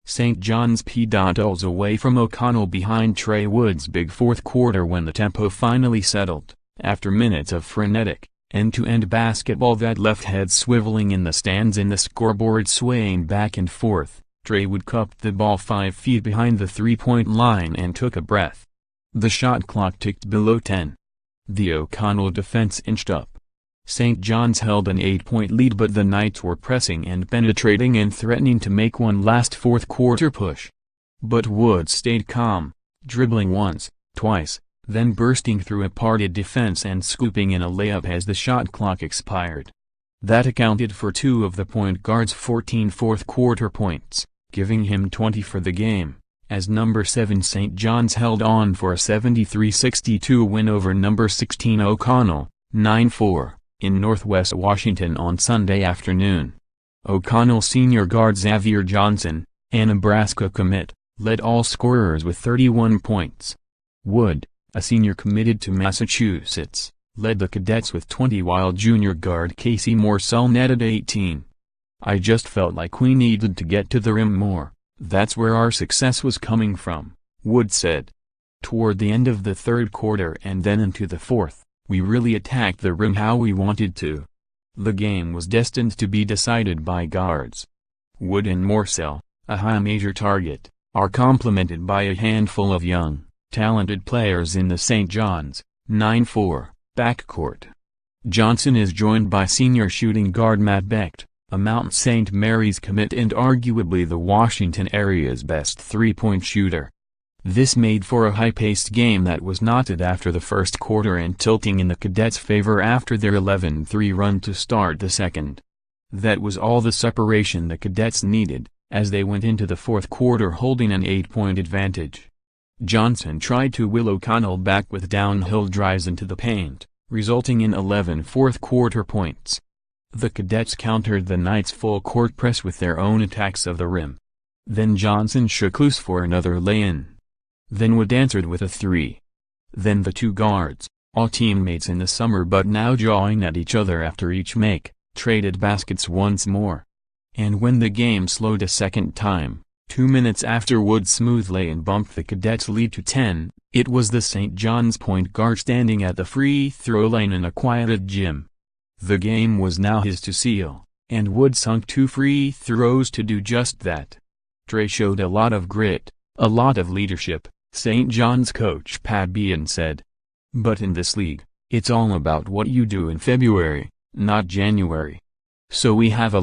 St. John's p.ulls away from O'Connell behind Tre Wood's big fourth quarter when the tempo finally settled, after minutes of frenetic, end-to-end basketball that left heads swiveling in the stands and the scoreboard swaying back and forth. Tre Wood cupped the ball 5 feet behind the three-point line and took a breath. The shot clock ticked below 10. The O'Connell defense inched up. St. John's held an 8-point lead, but the Knights were pressing and penetrating and threatening to make one last fourth-quarter push. But Wood stayed calm, dribbling once, twice, then bursting through a parted defense and scooping in a layup as the shot clock expired. That accounted for 2 of the point guard's 14 fourth-quarter points, giving him 20 for the game, as number 7 St. John's held on for a 73-62 win over number 16 O'Connell, 9-4. in Northwest Washington on Sunday afternoon. O'Connell senior guard Xavier Johnson, a Nebraska commit, led all scorers with 31 points. Wood, a senior committed to Massachusetts, led the Cadets with 20 while junior guard Casey Morsell netted 18. "I just felt like we needed to get to the rim more, that's where our success was coming from," Wood said. Toward the end of the third quarter and then into the fourth, "We really attacked the rim how we wanted to." The game was destined to be decided by guards. Wood and Morsell, a high major target, are complemented by a handful of young, talented players in the St. John's, 9-4, backcourt. Johnson is joined by senior shooting guard Matt Becht, a Mount St. Mary's commit and arguably the Washington area's best three-point shooter. This made for a high-paced game that was knotted after the first quarter and tilting in the Cadets' favor after their 11-3 run to start the second. That was all the separation the Cadets needed, as they went into the fourth quarter holding an 8-point advantage. Johnson tried to will O'Connell back with downhill drives into the paint, resulting in 11 fourth-quarter points. The Cadets countered the Knights' full-court press with their own attacks of the rim. Then Johnson shook loose for another lay-in. Then Wood answered with a 3. Then the two guards, all teammates in the summer but now jawing at each other after each make, traded baskets once more. And when the game slowed a second time, 2 minutes after Wood's smooth lay-in bumped the Cadets' lead to 10, it was the St. John's point guard standing at the free throw line in a quieted gym. The game was now his to seal, and Wood sunk 2 free throws to do just that. Tre showed a lot of grit, a lot of leadership, St. John's coach Pat Bean said. But in this league, it's all about what you do in February, not January. So we have a